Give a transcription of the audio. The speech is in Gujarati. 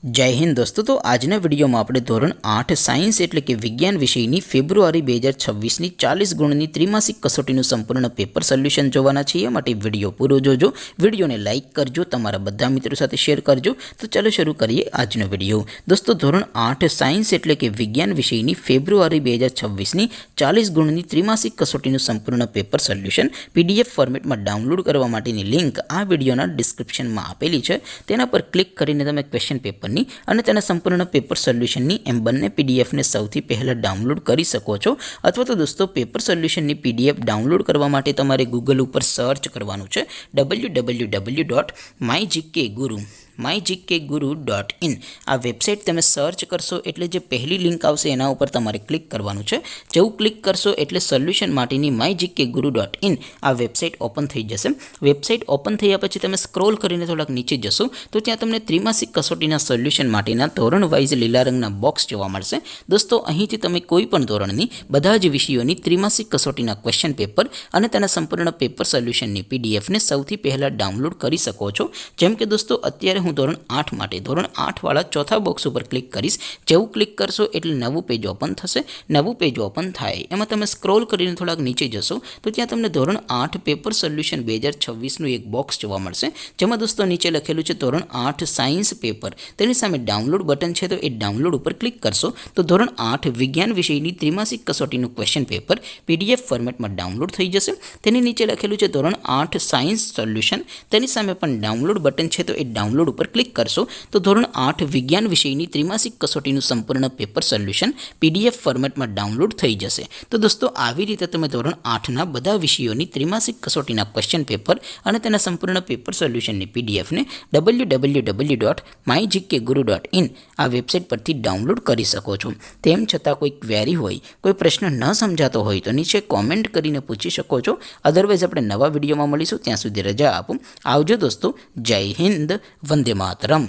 जय हिंद दोस्तों। तो आजना विडियो में આપણે ધોરણ 8 સાયન્સ એટલે કે વિજ્ઞાન વિષયની ફેબ્રુઆરી 2026 ની 40 ગુણની ત્રિમાસિક કસોટીનું સંપૂર્ણ પેપર સોલ્યુશન જોવાના છીએ। માટે વિડિયો પૂરો જોજો, વિડિયોને લાઈક કરજો, તમારા બધા મિત્રો સાથે શેર કરજો। તો ચાલો શરૂ કરીએ આજનો વિડિયો। દોસ્તો ધોરણ 8 સાયન્સ એટલે કે વિજ્ઞાન વિષયની ફેબ્રુઆરી 2026 ની 40 ગુણની ત્રિમાસિક કસોટીનું સંપૂર્ણ પેપર સોલ્યુશન પીડીએફ ફોર્મેટમાં ડાઉનલોડ કરવા માટેની લિંક આ વિડિયોના ડિસ્ક્રિપ્શનમાં આપેલી છે। તેના પર ક્લિક કરીને તમે ક્વેશ્ચન પેપર અને તેના સંપૂર્ણ પેપર સોલ્યુશનની એમ બંને પીડીએફને સૌથી પહેલાં ડાઉનલોડ કરી શકો છો। અથવા તો દોસ્તો પેપર સોલ્યુશનની પીડીએફ ડાઉનલોડ કરવા માટે તમારે ગૂગલ ઉપર સર્ચ કરવાનું છે www.mygkguru.in। આ વેબસાઇટ તમે સર્ચ કરશો એટલે જે પહેલી લિંક આવશે એના ઉપર તમારે ક્લિક કરવાનું છે। જેવું ક્લિક કરશો એટલે સોલ્યુશન માટેની mygkguru.in આ વેબસાઇટ ઓપન થઈ જશે। વેબસાઇટ ઓપન થયા પછી તમે સ્ક્રોલ કરીને થોડાક નીચે જશો તો ત્યાં તમને ત્રિમાસિક કસોટીના સોલ્યુશન માટેના ધોરણ વાઇઝ લીલા રંગના બોક્સ જોવા મળશે। દોસ્તો અહીંથી તમે કોઈ પણ ધોરણની બધા જ વિષયોની ત્રિમાસિક કસોટીના ક્વેશ્ચન પેપર અને તેના સંપૂર્ણ પેપર સોલ્યુશનની પીડીએફને સૌથી પહેલાં ડાઉનલોડ કરી શકો છો। જેમ કે દોસ્તો અત્યારે હું ધોરણ 8 માટે ધોરણ 8 વાળા ચોથા બોક્સ ઉપર ક્લિક કરીશ। જેવું ક્લિક કરશો એટલે નવું પેજ ઓપન થશે। નવું પેજ ઓપન થાય એમાં તમે સ્ક્રોલ કરીને થોડાક નીચે જશો તો ત્યાં તમને ધોરણ 8 પેપર સોલ્યુશન 2026નું એક બોક્સ જોવા મળશે। જેમાં દોસ્તો નીચે લખેલું છે ધોરણ 8 સાયન્સ પેપર। તેની સામે ડાઉનલોડ બટન છે તો એ ડાઉનલોડ ઉપર ક્લિક કરશો તો ધોરણ 8 વિજ્ઞાન વિષયની ત્રિમાસિક કસોટીનું ક્વેશ્ચન પેપર પીડીએફ ફોર્મેટમાં ડાઉનલોડ થઈ જશે। તેની નીચે લખેલું છે ધોરણ 8 સાયન્સ સોલ્યુશન। તેની સામે પણ ડાઉનલોડ બટન છે તો એ ડાઉનલોડ ઉપર ક્લિક કરશો તો ધોરણ 8 વિજ્ઞાન વિષયની ત્રિમાસિક કસોટીનું સંપૂર્ણ પેપર સોલ્યુશન પીડીએફ ફોર્મેટમાં ડાઉનલોડ થઈ જશે। તો દોસ્તો આવી રીતે તમે ધોરણ 8ના બધા વિષયોની ત્રિમાસિક કસોટીના ક્વેશ્ચન પેપર અને તેના સંપૂર્ણ પેપર સોલ્યુશનની પીડીએફને www.mygkguru.in આ વેબસાઇટ પરથી ડાઉનલોડ કરી શકો છો। તેમ છતાં કોઈ ક્વેરી હોય, કોઈ પ્રશ્ન ન સમજાતો હોય તો નીચે કોમેન્ટ કરીને પૂછી શકો છો। અધરવાઇઝ આપણે નવા વિડીયોમાં મળીશું, ત્યાં સુધી રજા આપો। આવજો દોસ્તો, જય હિન્દ, વંદે માતરમ।